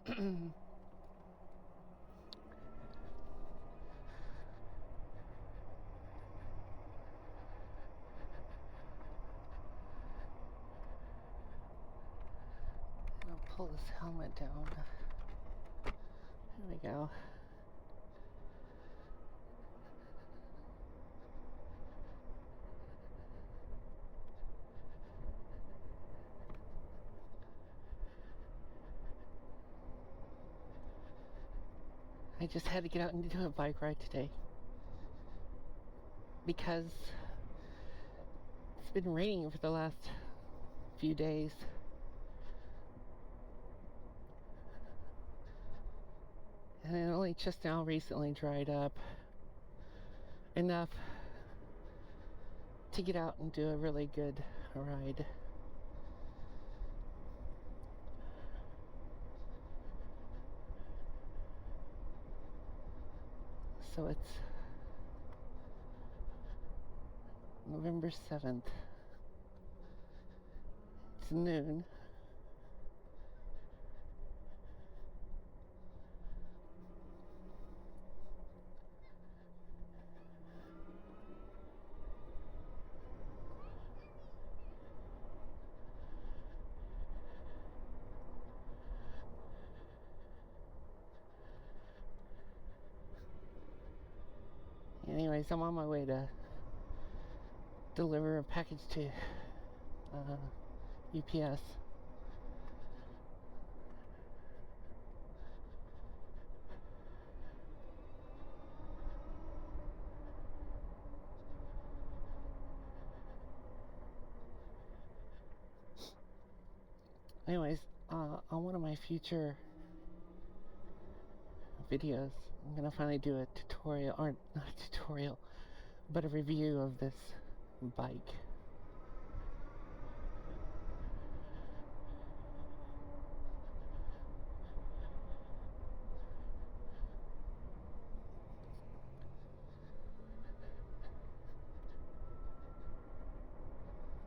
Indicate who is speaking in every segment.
Speaker 1: I'll pull this helmet down. There we go. I just had to get out and do a bike ride today because it's been raining for the last few days. And it only just now recently dried up enough to get out and do a really good ride. So it's November 7th. It's noon. Anyways, I'm on my way to deliver a package to UPS. Anyways, on one of my future videos, I'm gonna finally do a tutorial, or not a tutorial, but a review of this bike.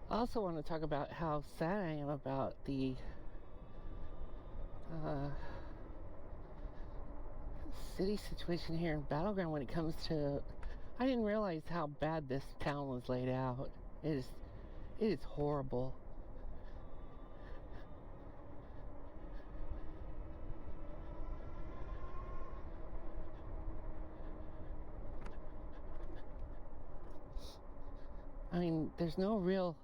Speaker 1: I also want to talk about how sad I am about the city situation here in Battleground when it comes to... I didn't realize how bad this town was laid out. It is horrible. I mean, there's no real...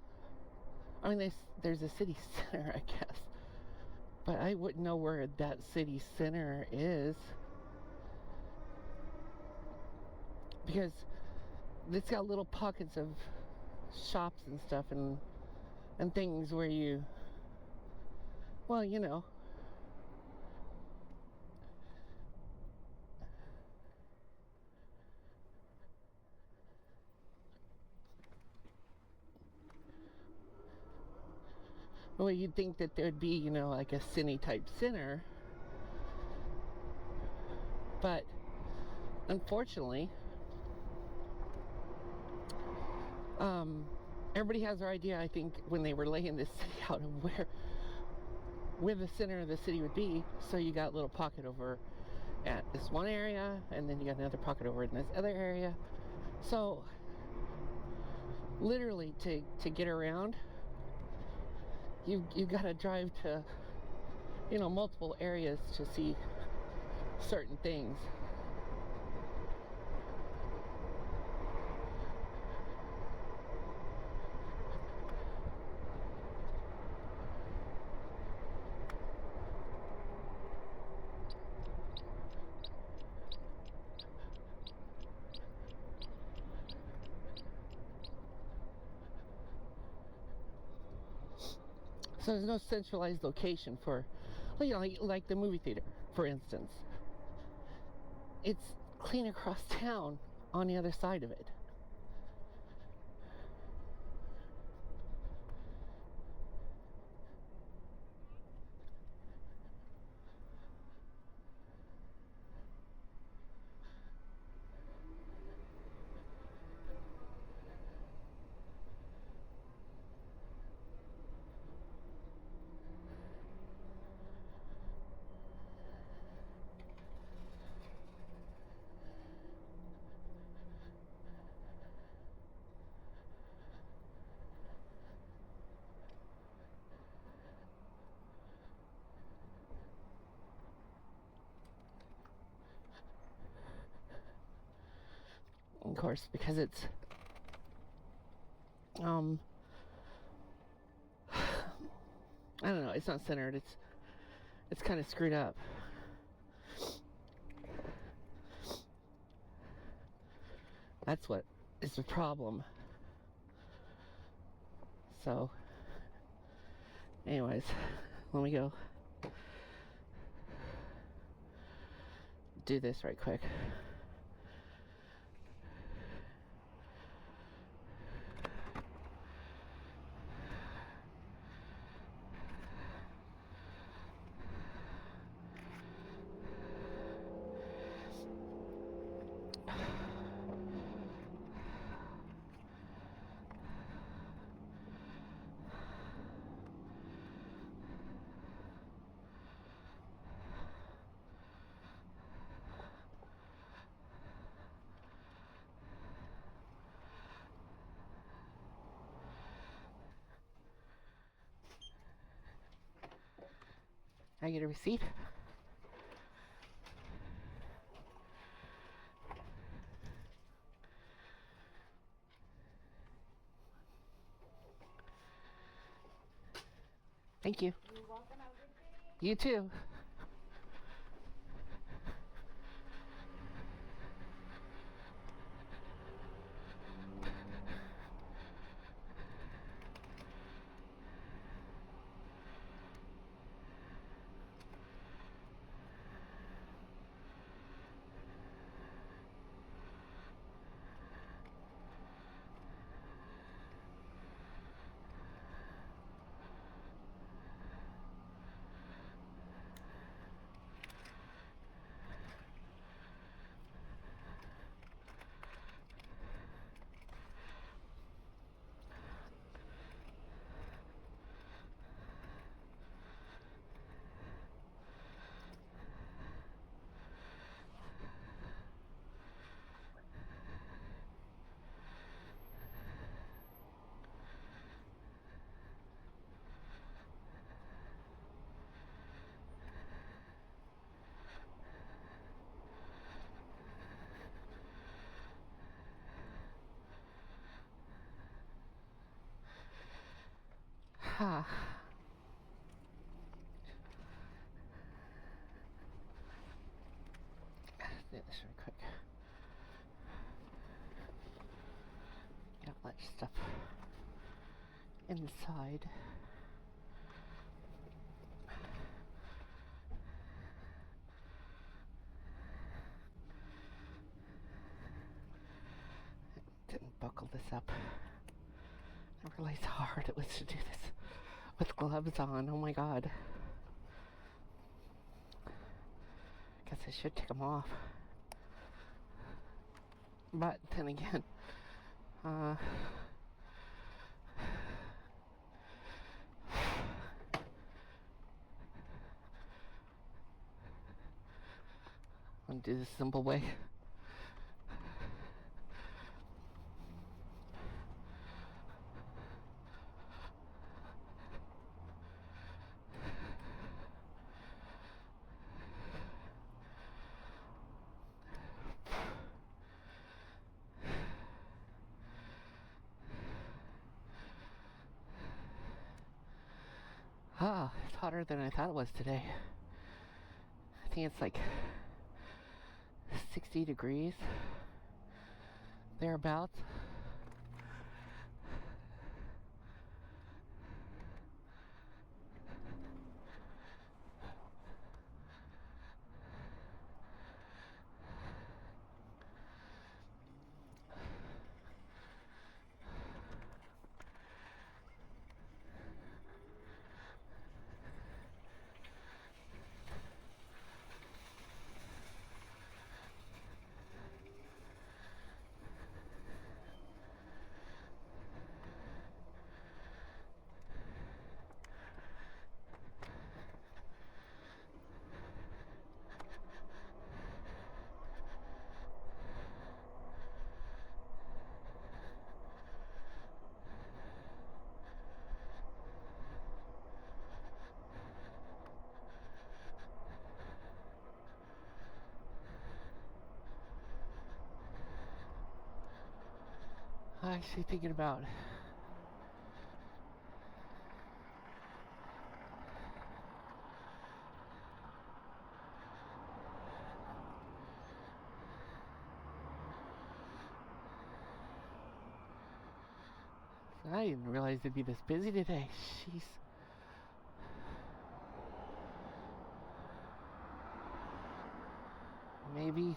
Speaker 1: I mean, there's a city center, I guess. But I wouldn't know where that city center is. Because it's got little pockets of shops and stuff and things where you... Well, you know. Well, you'd think that there'd be, you know, like a city type center. But unfortunately, everybody has their idea, I think, when they were laying this city out of where the center of the city would be. So you got a little pocket over at this one area, and then you got another pocket over in this other area. So literally to get around, you gotta drive to, you know, multiple areas to see certain things. So there's no centralized location for, you know, like the movie theater, for instance. It's clean across town on the other side of it. biking course because it's I don't know, it's not centered. It's kind of screwed up. That's what is the problem. So, anyways, let me go do this right quick. I get a receipt. Thank you.
Speaker 2: You're welcome. Have a good day.
Speaker 1: You too. Ha. Do this real quick. Got a bunch of stuff inside. Didn't buckle this up. I realized how hard it was to do this with gloves on. Oh my god. Guess I should take them off. But then again, I'll do this simple way. Ah, it's hotter than I thought it was today. I think it's like 60 degrees, thereabouts. actually thinking about I didn't realize it'd be this busy today. Jeez. Maybe.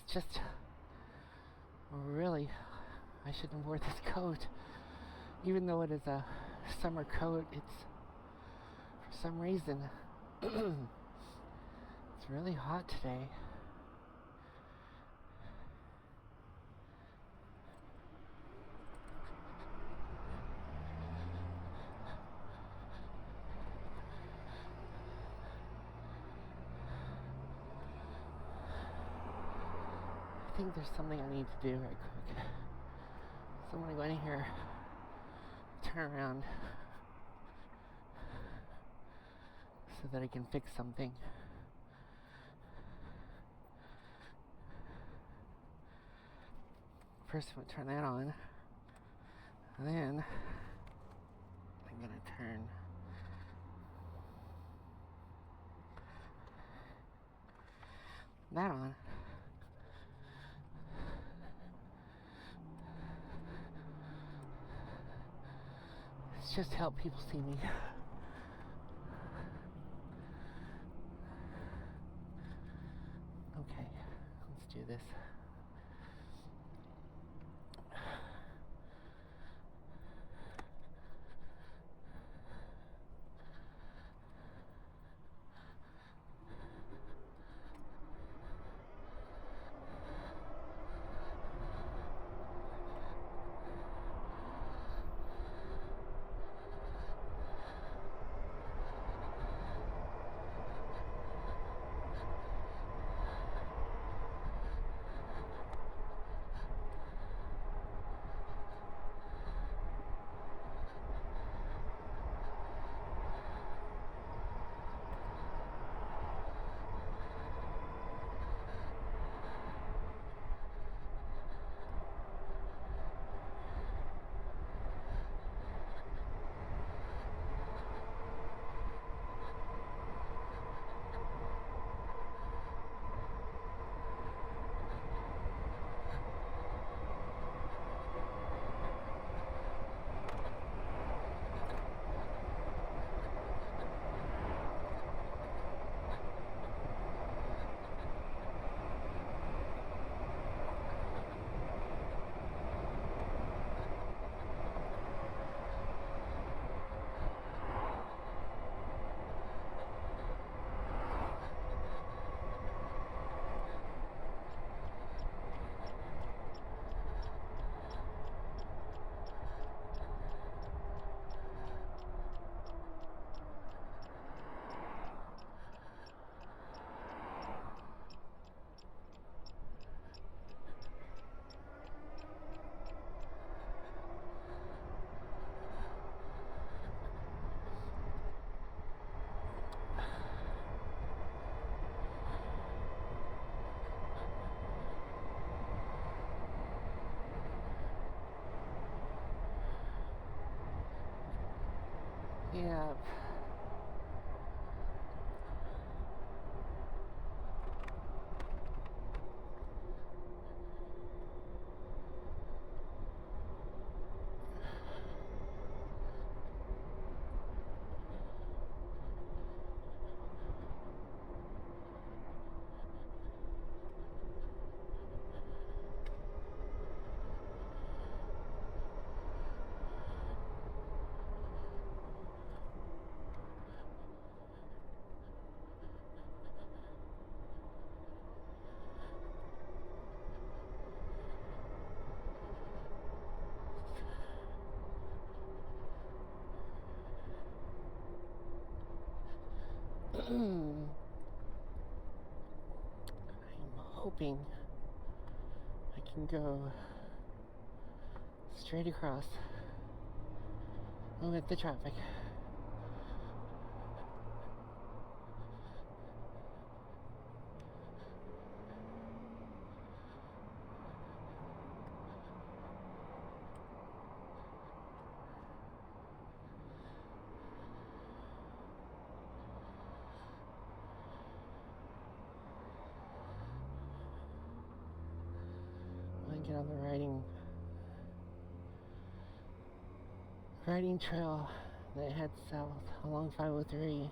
Speaker 1: It's just really, I shouldn't have worn this coat. Even though it is a summer coat, it's, for some reason, it's really hot today. I think there's something I need to do right quick. So I'm gonna go in here, turn around, so that I can fix something. First I'm gonna turn that on, and then I'm gonna turn that on. It's just to help people see me. Okay, let's do this. Yeah. I'm hoping I can go straight across with the traffic. I get on the riding trail that heads south along 503.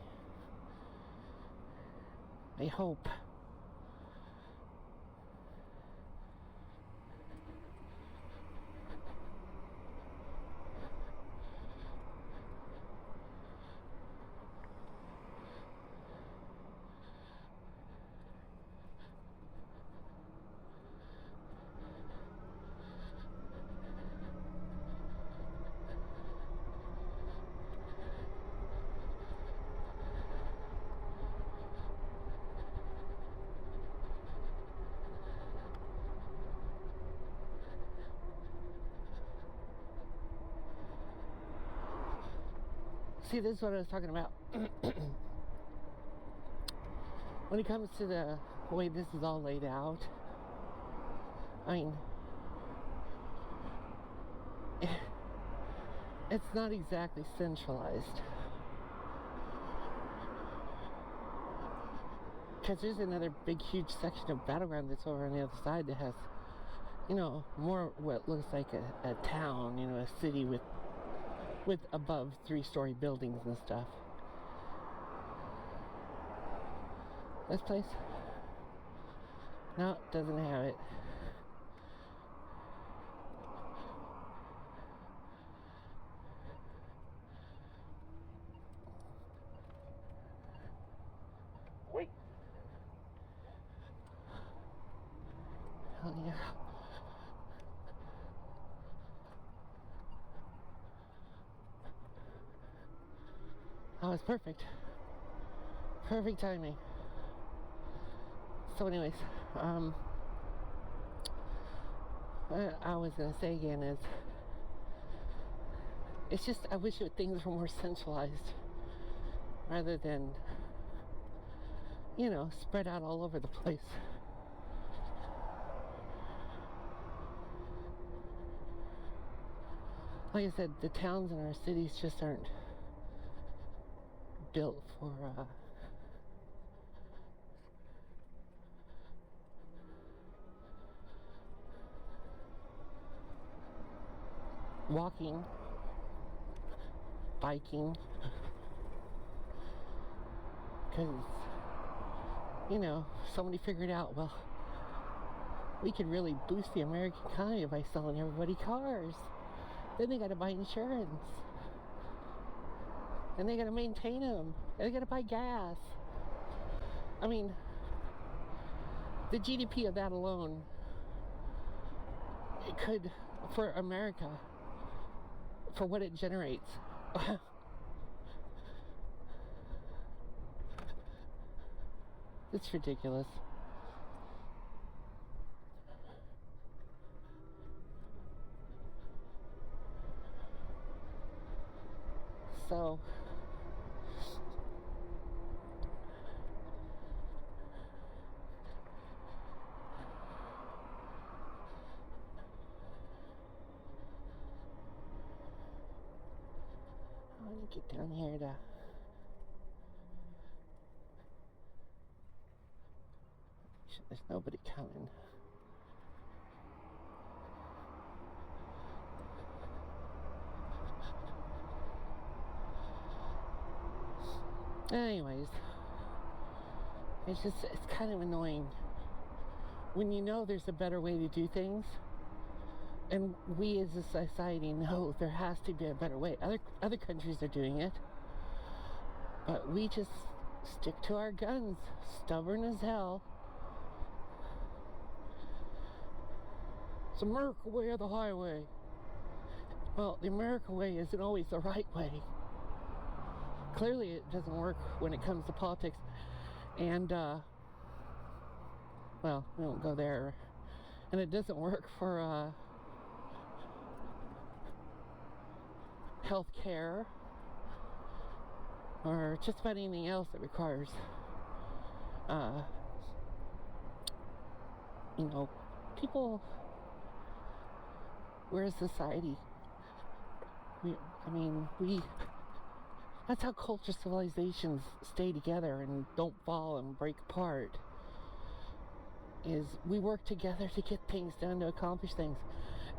Speaker 1: I hope. See, this is what I was talking about. When it comes to the way this is all laid out, I mean, it's not exactly centralized. Because there's another big, huge section of battleground that's over on the other side that has, you know, more what looks like a town, you know, a city with above 3-story buildings and stuff. This place? No, doesn't have it. Wait. Hell yeah. That was perfect. Perfect timing. So anyways, I was gonna say again is, it's just, I wish things were more centralized rather than, you know, spread out all over the place. Like I said, the towns in our cities just aren't built for walking, biking, because, you know, somebody figured out, well, we could really boost the American economy by selling everybody cars. Then they got to buy insurance, and they got to maintain them, and they got to buy gas. I mean, the GDP of that alone, it could, for America, for what it generates. It's ridiculous. So, me get down here to... There's nobody coming. Anyways, it's kind of annoying when you know there's a better way to do things, and we as a society know there has to be a better way. Other countries are doing it, but we just stick to our guns, stubborn as hell. It's America way or the highway. Well, the American way isn't always the right way. Clearly it doesn't work when it comes to politics, and well, we won't go there. And it doesn't work for health care or just about anything else that requires you know, people. We're a society. That's how culture civilizations stay together and don't fall and break apart. Is we work together to get things done, to accomplish things.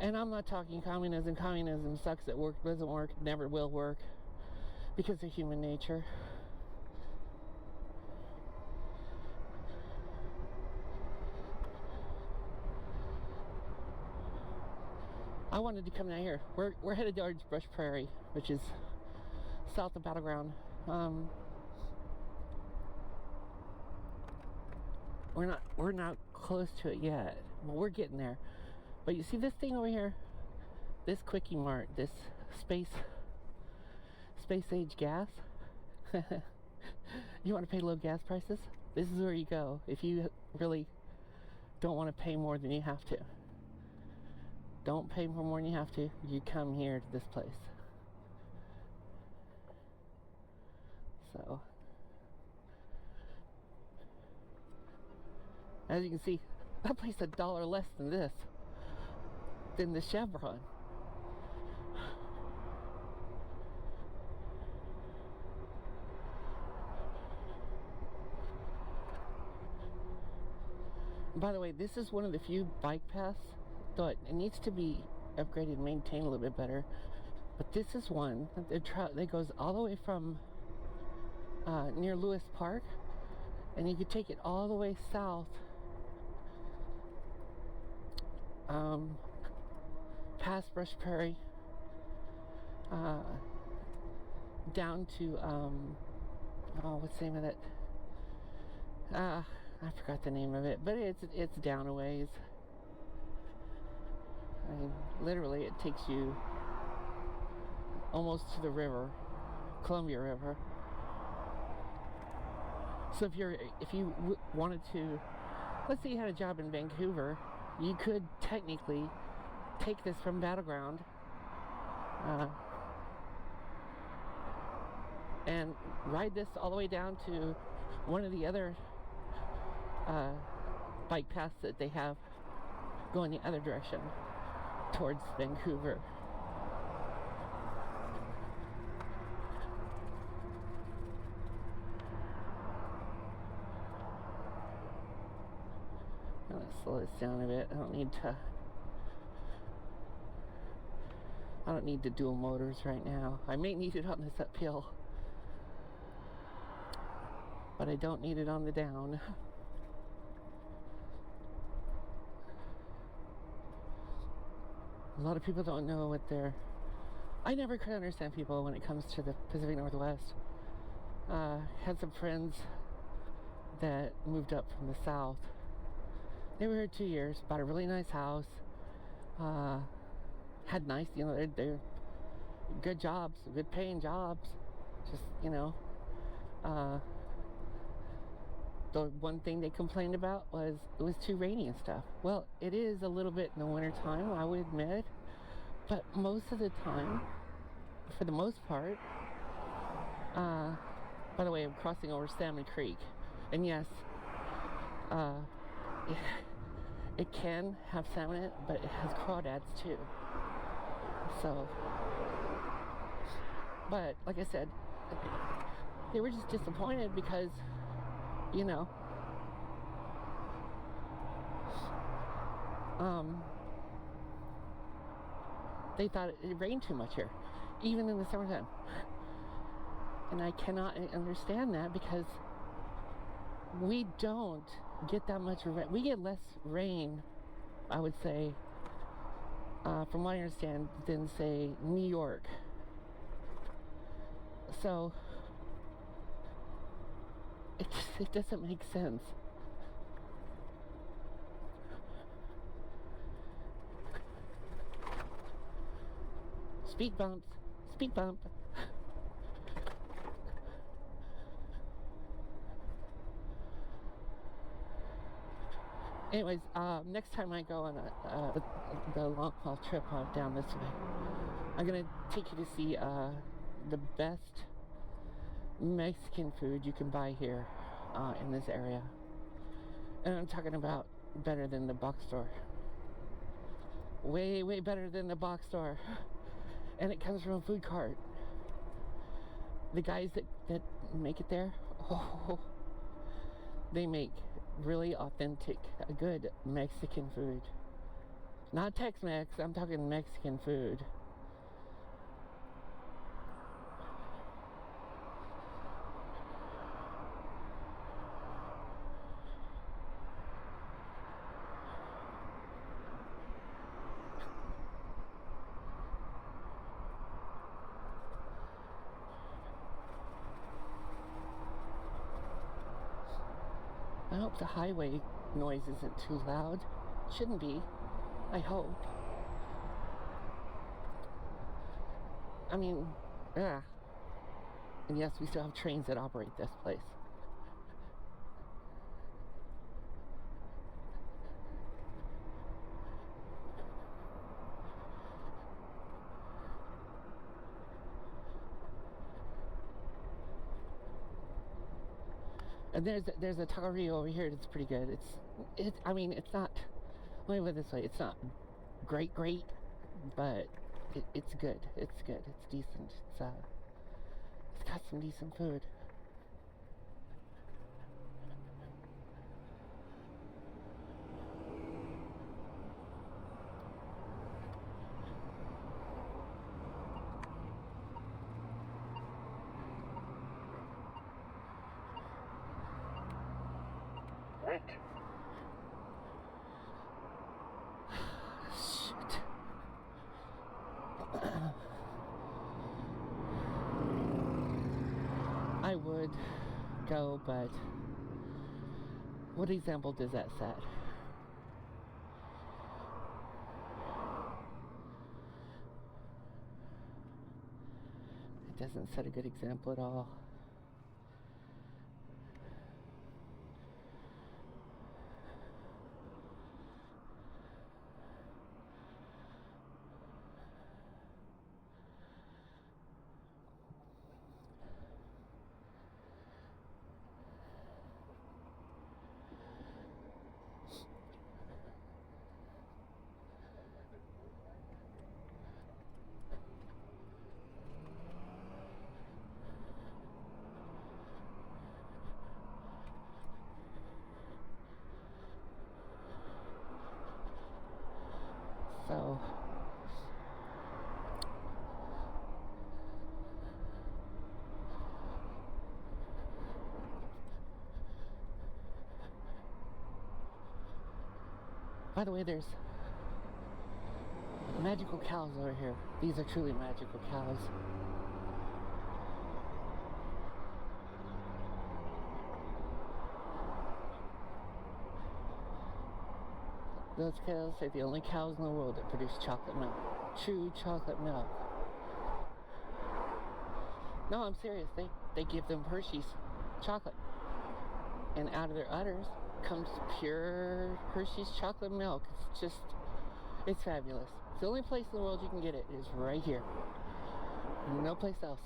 Speaker 1: And I'm not talking communism. Communism sucks. It doesn't work, never will work, because of human nature. I wanted to come down here. We're headed towards Brush Prairie, which is south of Battleground. We're not close to it yet. Well, we're getting there. But you see this thing over here? This Quickie Mart, this space age gas. You want to pay low gas prices? This is where you go if you really don't want to pay more than you have to. Don't pay for more than you have to. You come here to this place. So, as you can see, that place $1 less than this, than the Chevron. By the way, this is one of the few bike paths that it needs to be upgraded and maintained a little bit better. But this is one that goes all the way from near Lewis Park, and you could take it all the way south, past Brush Prairie, down to oh, what's the name of it? I forgot the name of it, but it's down a ways. I mean, literally, it takes you almost to the river, Columbia River. So if you wanted to, let's say you had a job in Vancouver, you could technically take this from Battleground and ride this all the way down to one of the other bike paths that they have going the other direction towards Vancouver. I'm gonna slow this down a bit. I don't need to dual motors right now. I may need it on this uphill, but I don't need it on the down. A lot of people don't know what I never could understand people when it comes to the Pacific Northwest. Had some friends that moved up from the south. They were here 2 years, bought a really nice house, had nice, they're good jobs, good paying jobs. Just, the one thing they complained about was it was too rainy and stuff. Well, it is a little bit in the winter time, I would admit, but most of the time, for the most part, by the way, I'm crossing over Salmon Creek, and yes, it can have salmon in it, but it has crawdads too. So, But like I said, they were just disappointed because, you know, they thought it rained too much here, even in the summertime. And I cannot understand that because we don't get that much rain. We get less rain, I would say, from what I understand, than, say, New York. So, it doesn't make sense. Speed bumps. Speed bump. Anyways, next time I go on the long haul trip down this way, I'm gonna take you to see the best Mexican food you can buy here in this area. And I'm talking about better than the box store. Way, way better than the box store. And it comes from a food cart. The guys that make it there, they make really authentic, good Mexican food. Not Tex-Mex, I'm talking Mexican food. I hope the highway noise isn't too loud. Shouldn't be. I hope. I mean, yeah. And yes, we still have trains that operate this place. And there's a taqueria over here that's pretty good. I mean, it's not, let me put it this way, it's not great, but it's good. It's good. It's decent. It's got some decent food.
Speaker 2: Wait.
Speaker 1: Shit. I would go, but what example does that set? It doesn't set a good example at all. So, by the way, there's magical cows over here. These are truly magical cows. Those cows are the only cows in the world that produce chocolate milk. True chocolate milk. No, I'm serious. They give them Hershey's chocolate. And out of their udders comes pure Hershey's chocolate milk. It's fabulous. It's the only place in the world you can get it is right here. No place else.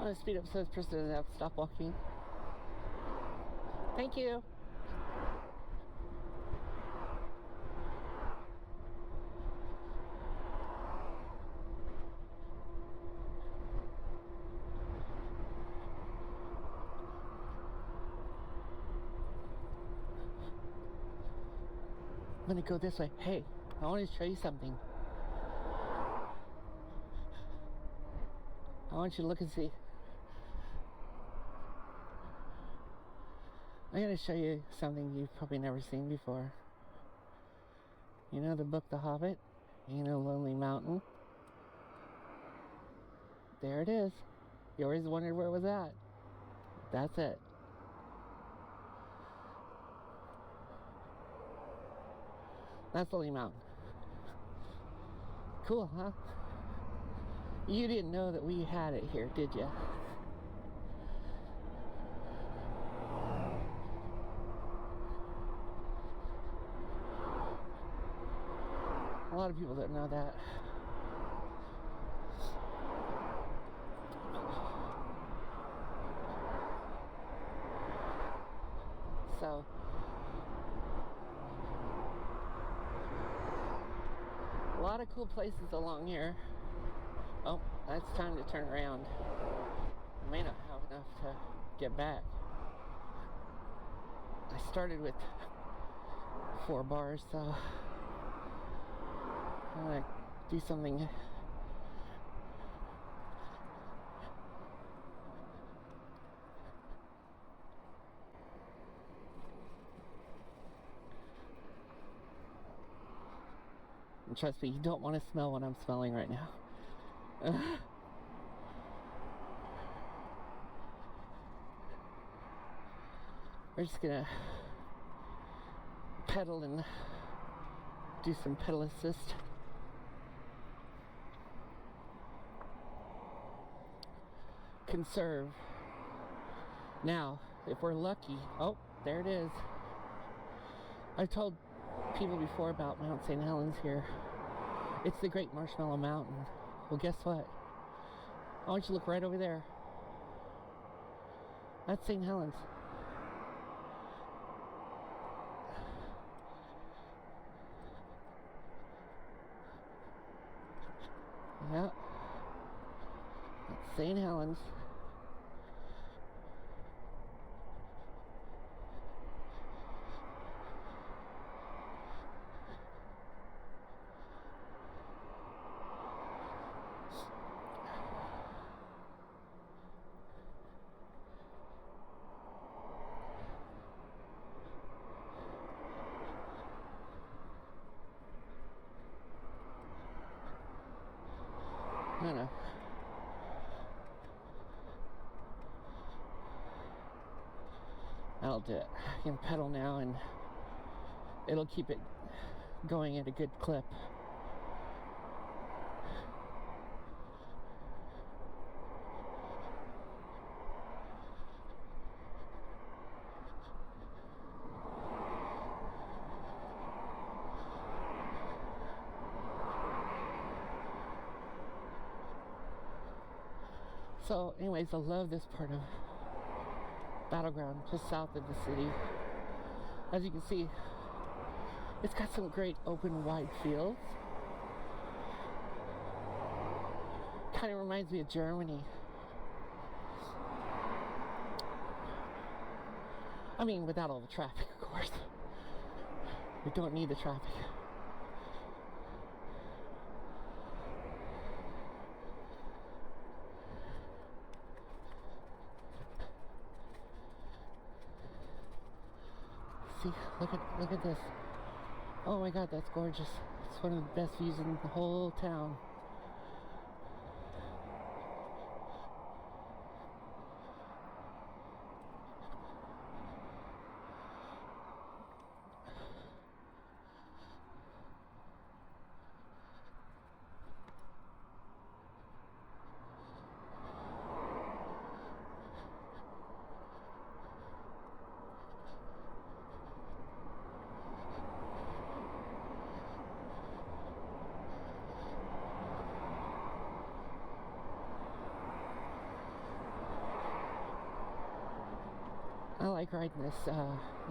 Speaker 1: gonna speed up so this person doesn't have to stop walking. Thank you. I'm gonna go this way. Hey, I want to show you something. I want you to look and see. I'm gonna show you something you've probably never seen before. You know the book The Hobbit? You know Lonely Mountain? There it is. You always wondered where it was at. That's it. That's Lonely Mountain. Cool, huh? You didn't know that we had it here, did you? A lot of people don't know that. So, a lot of cool places along here. Oh, it's time to turn around. I may not have enough to get back. I started with 4 bars, so I'm gonna do something. And trust me, you don't want to smell what I'm smelling right now. We're just gonna pedal and do some pedal assist. Conserve. Now, if we're lucky, oh, there it is. I told people before about Mount St. Helens here. It's the Great Marshmallow Mountain. Well, guess what? I want you to look right over there. That's St. Helens. Yeah. That's St. Helens. No. I'll do it. I can pedal now and it'll keep it going at a good clip. So anyways, I love this part of Battleground, just south of the city. As you can see, it's got some great open wide fields. Kind of reminds me of Germany. I mean, without all the traffic, of course. We don't need the traffic. See, look at this. Oh my God, that's gorgeous. It's one of the best views in the whole town. like riding this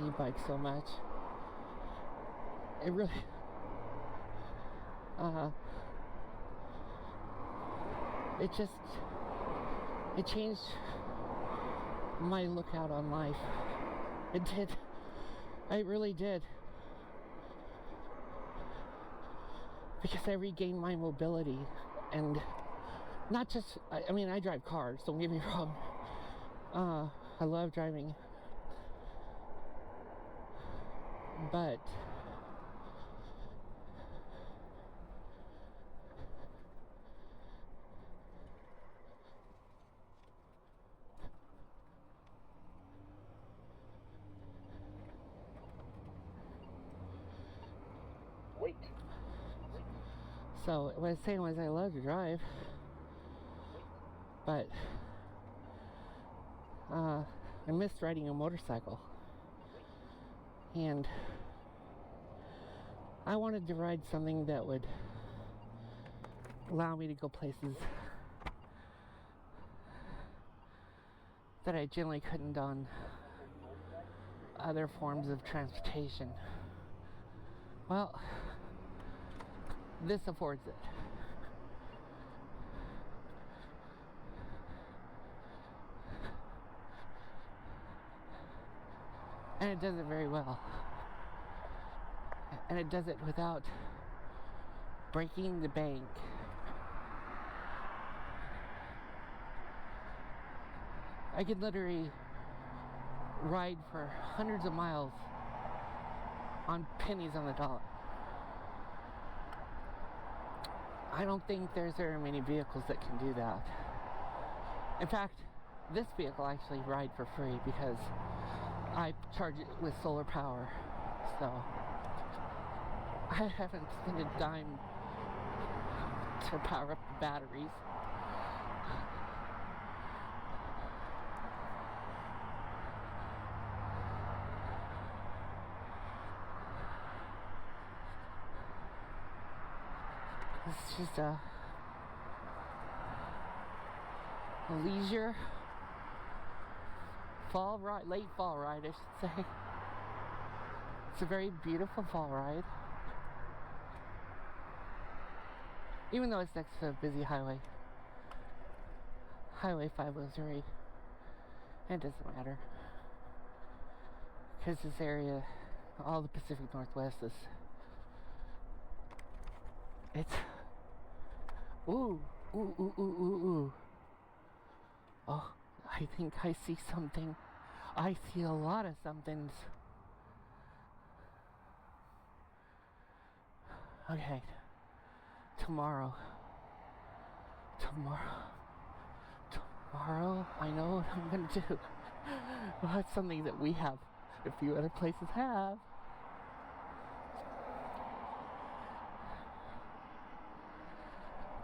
Speaker 1: e-bike so much. It really, it changed my lookout on life. It did. It really did. Because I regained my mobility, and not just, I mean, I drive cars, don't get me wrong. I love driving, but
Speaker 2: wait.
Speaker 1: So what I was saying was I love to drive, but I missed riding a motorcycle, and I wanted to ride something that would allow me to go places that I generally couldn't on other forms of transportation. Well, this affords it. And it does it very well. And it does it without breaking the bank. I could literally ride for hundreds of miles on pennies on the dollar. I don't think there's very many vehicles that can do that. In fact, this vehicle I actually ride for free because I charge it with solar power. So I haven't spent a dime to power up the batteries. It's just a leisure fall ride, late fall ride, I should say. It's a very beautiful fall ride. Even though it's next to a busy highway. Highway 503. It doesn't matter. Because this area, all the Pacific Northwest is... It's... Ooh, ooh, ooh, ooh, ooh, ooh. Oh, I think I see something. I see a lot of somethings. Okay. Tomorrow, I know what I'm gonna do. Well, that's something that we have, a few other places have.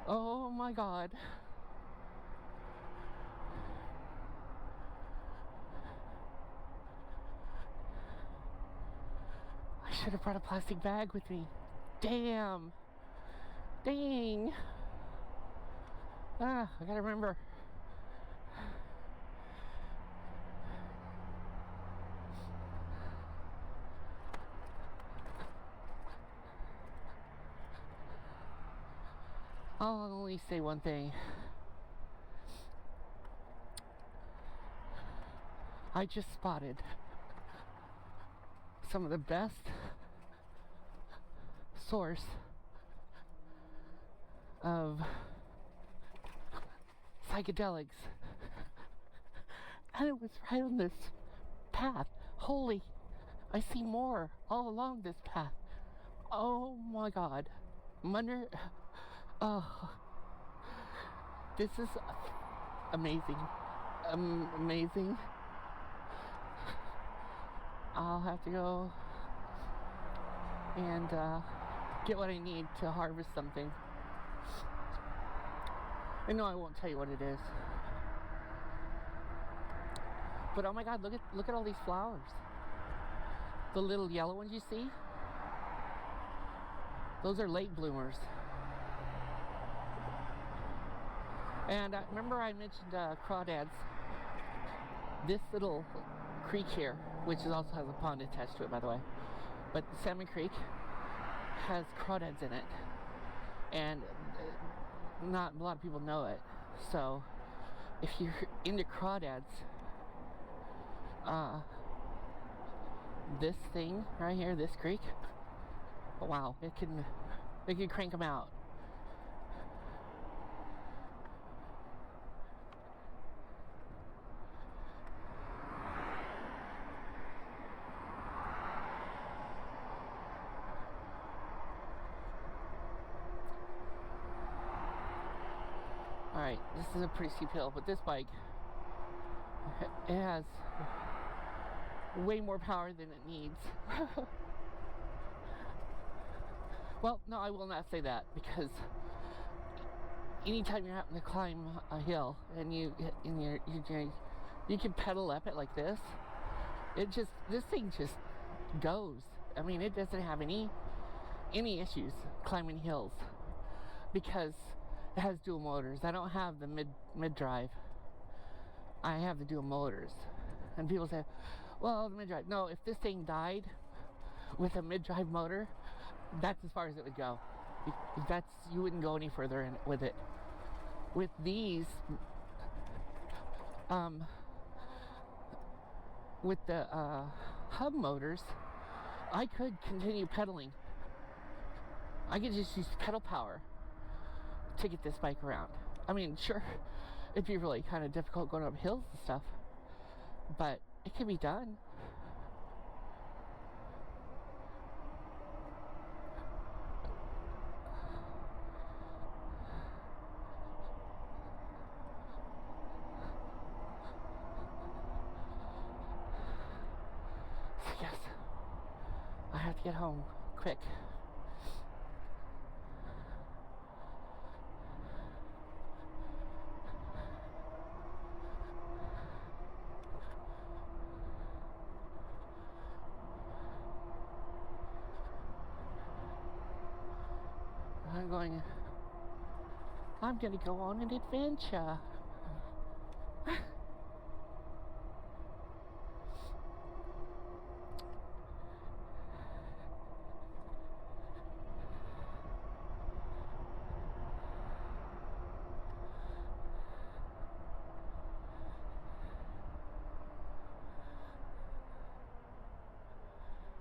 Speaker 1: Oh my God. I should have brought a plastic bag with me. Damn. Dang. I gotta remember. I'll only say one thing. I just spotted some of the best source of psychedelics, and it was right on this path. Holy, I see more all along this path. Oh my God. Oh, this is amazing. Amazing. I'll have to go and get what I need to harvest something. I know I won't tell you what it is. But oh my God, look at all these flowers. The little yellow ones you see? Those are late bloomers. And remember I mentioned crawdads. This little creek here, which also has a pond attached to it, by the way. But Salmon Creek has crawdads in it, and not a lot of people know it. So if you're into crawdads, this thing right here, this creek, wow, it can crank them out. Alright, this is a pretty steep hill, but this bike, it has way more power than it needs. Well, no, I will not say that, because anytime you're having to climb a hill and you can pedal up it like this, this thing just goes. I mean, it doesn't have any issues climbing hills because it has dual motors. I don't have the mid drive. I have the dual motors. And people say, well, the mid drive. No, if this thing died with a mid drive motor, that's as far as it would go. You wouldn't go any further with it. With these, with the hub motors, I could continue pedaling. I could just use pedal power to get this bike around. I mean, sure, it'd be really kind of difficult going up hills and stuff, but it can be done. So yes, I have to get home quick. I'm gonna go on an adventure.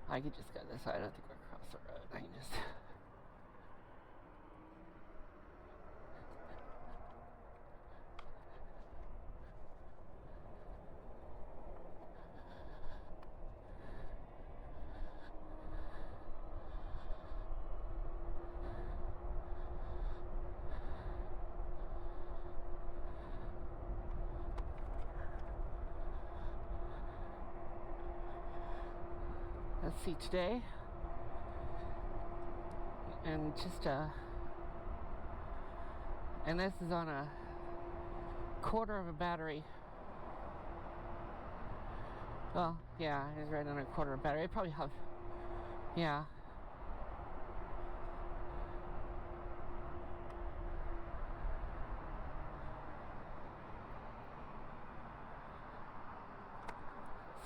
Speaker 1: I could just go this way. I don't think we're across the road. I can just... Let's see, today, and just and this is on a quarter of a battery. Well, yeah, it's right on a quarter of a battery. I probably have, yeah.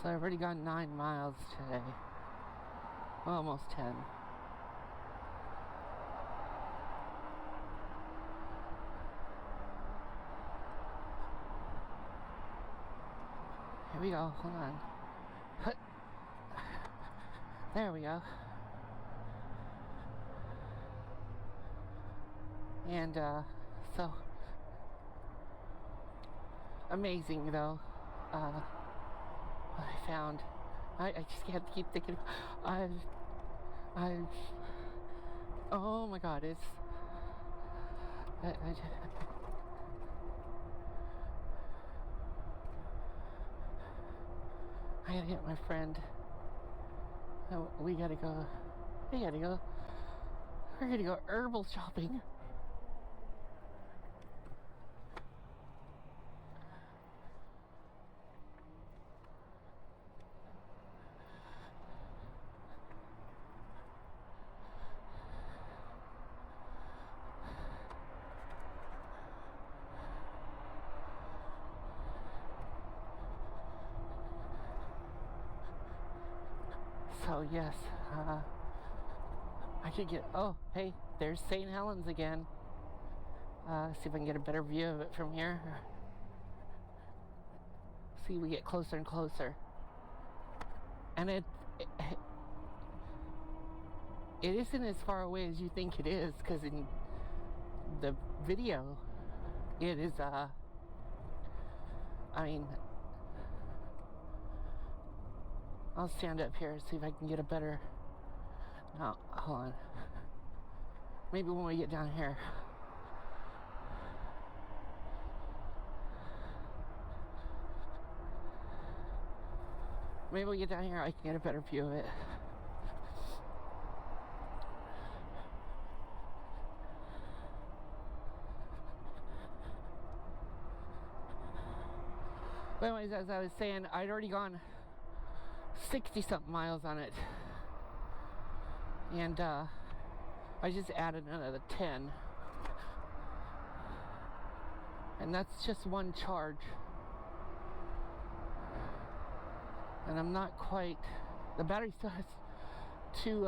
Speaker 1: So I've already gone 9 miles today. Well, almost 10. Here we go, hold on. There we go. And, so, amazing though, what I found. I just can't keep thinking, oh my god, it's, I gotta get my friend. Oh, we gotta go, we're gonna go herbal shopping. So yes, I could get, oh, hey, there's St. Helens again. See if I can get a better view of it from here. See, we get closer and closer. And it isn't as far away as you think it is, because in the video, it is, I mean, I'll stand up here and see if I can get a better, no, hold on. Maybe when we get down here. Maybe when we get down here, I can get a better view of it. But anyways, as I was saying, I'd already gone 60-something miles on it. And I just added another 10. And that's just one charge. And I'm not quite, the battery still has two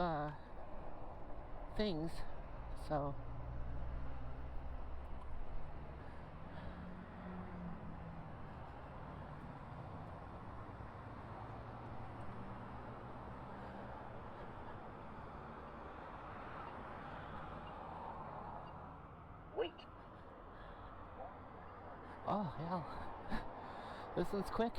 Speaker 1: things, so. Wait. Oh, hell. This one's quick.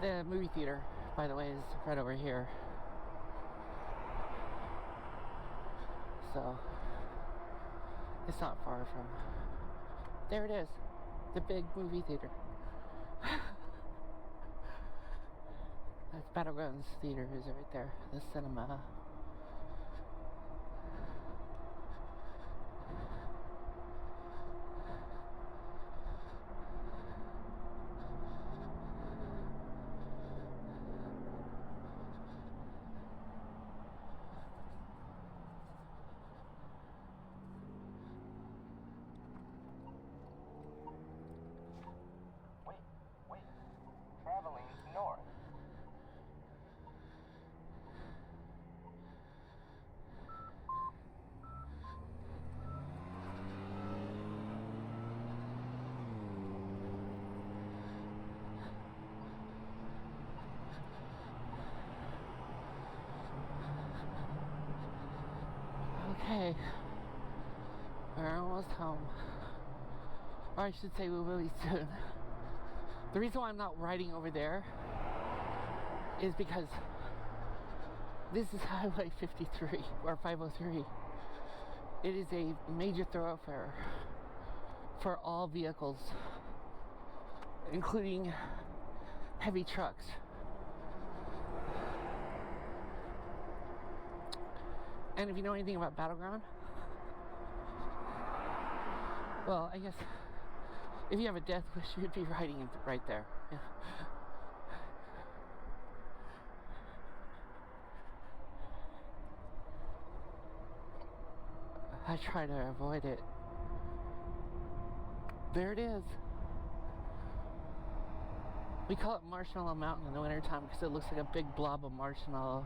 Speaker 1: The movie theater, by the way, is right over here. So, it's not far from... There it is. The big movie theater. That's Battlegrounds Theater is right there. The cinema.
Speaker 2: Traveling north.
Speaker 1: Okay. We're almost home. Or I should say we will be soon. The reason why I'm not riding over there is because this is Highway 53 or 503. It is a major thoroughfare for all vehicles, including heavy trucks. And if you know anything about Battleground, well, I guess if you have a death wish, you'd be riding it right there. Yeah. I try to avoid it. There it is. We call it Marshmallow Mountain in the wintertime because it looks like a big blob of marshmallow.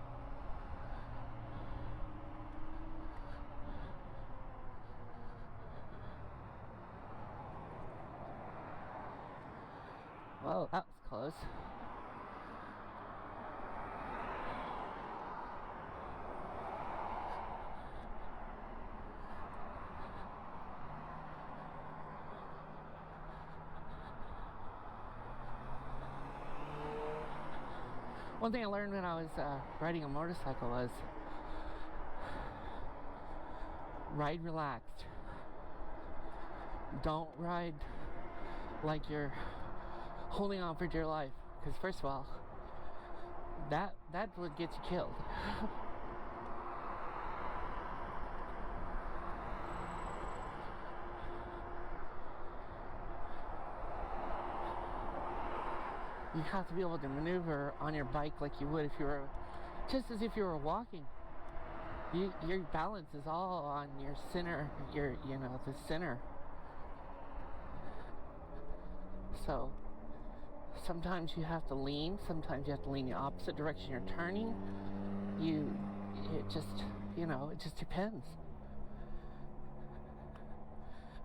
Speaker 1: Whoa, that was close. One thing I learned when I was riding a motorcycle was ride relaxed. Don't ride like you're holding on for dear life, because first of all, that would get you killed. you have to be able to maneuver on your bike like you would if you were, just as if you were walking. Your balance is all on your center, the center. So sometimes you have to lean, sometimes you have to lean the opposite direction you're turning. It just depends.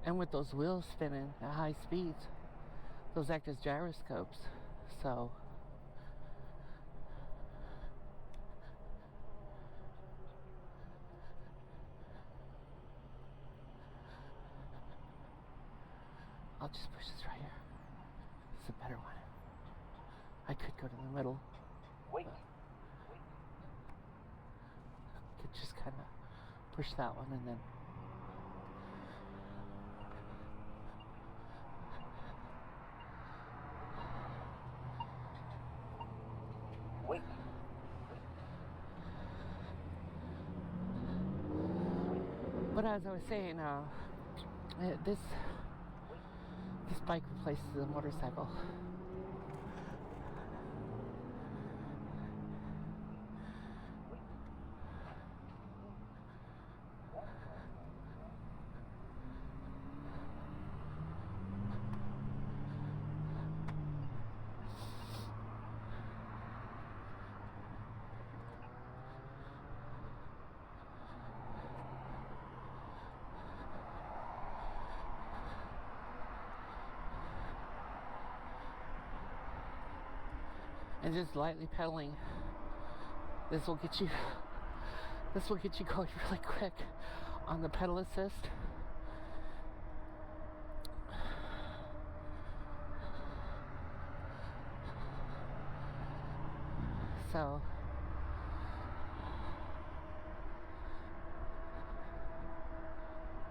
Speaker 1: And with those wheels spinning at high speeds, those act as gyroscopes. So I'll just push this right here. It's a better one. I could go to the middle.
Speaker 2: Wait.
Speaker 1: Could just kind of push that one and then.
Speaker 2: Wait.
Speaker 1: But as I was saying, this bike replaces a motorcycle. And just lightly pedaling, this will get you going really quick on the pedal assist. So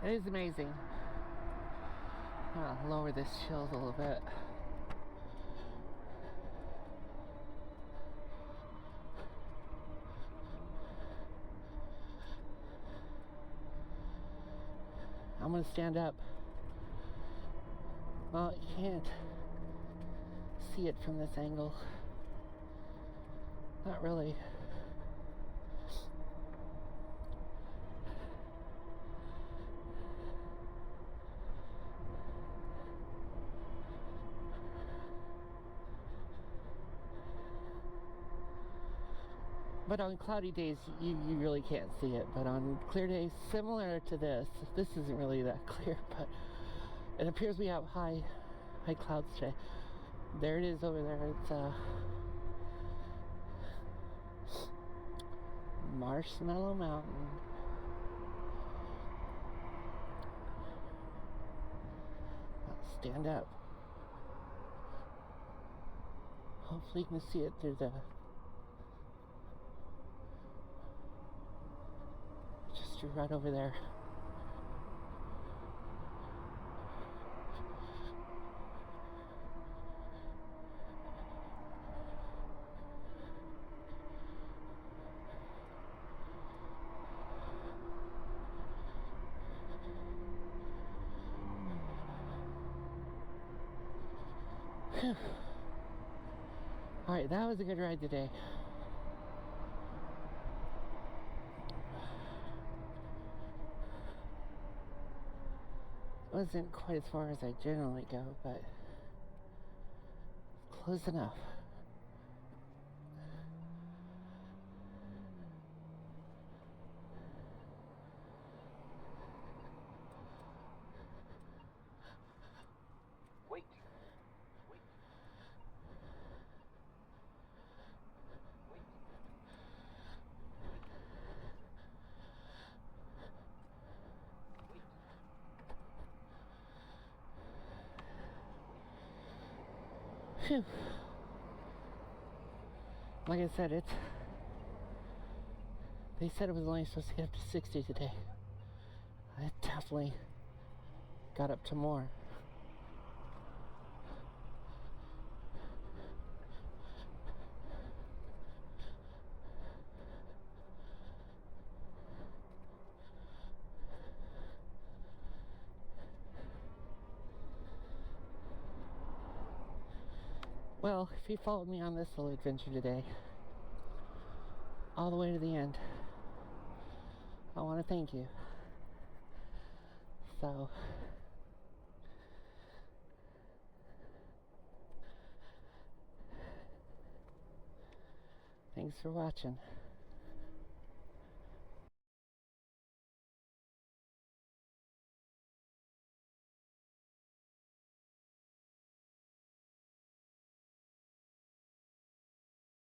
Speaker 1: it is amazing. I'll lower this shield a little bit. I'm gonna stand up. Well, you can't see it from this angle. Not really. But on cloudy days, you really can't see it. But on clear days, similar to this isn't really that clear, but it appears we have high clouds today. There it is over there. It's Marshmallow Mountain. I'll stand up. Hopefully you can see it through the right over there. Whew. All right, that was a good ride today. Wasn't quite as far as I generally go, but close enough.
Speaker 2: Wait.
Speaker 1: Phew. Like I said, they said it was only supposed to get up to 60 today. It definitely got up to more. Well, Well, if you followed me on this little adventure today, all the way to the end, I want to thank you. So, thanks for watching.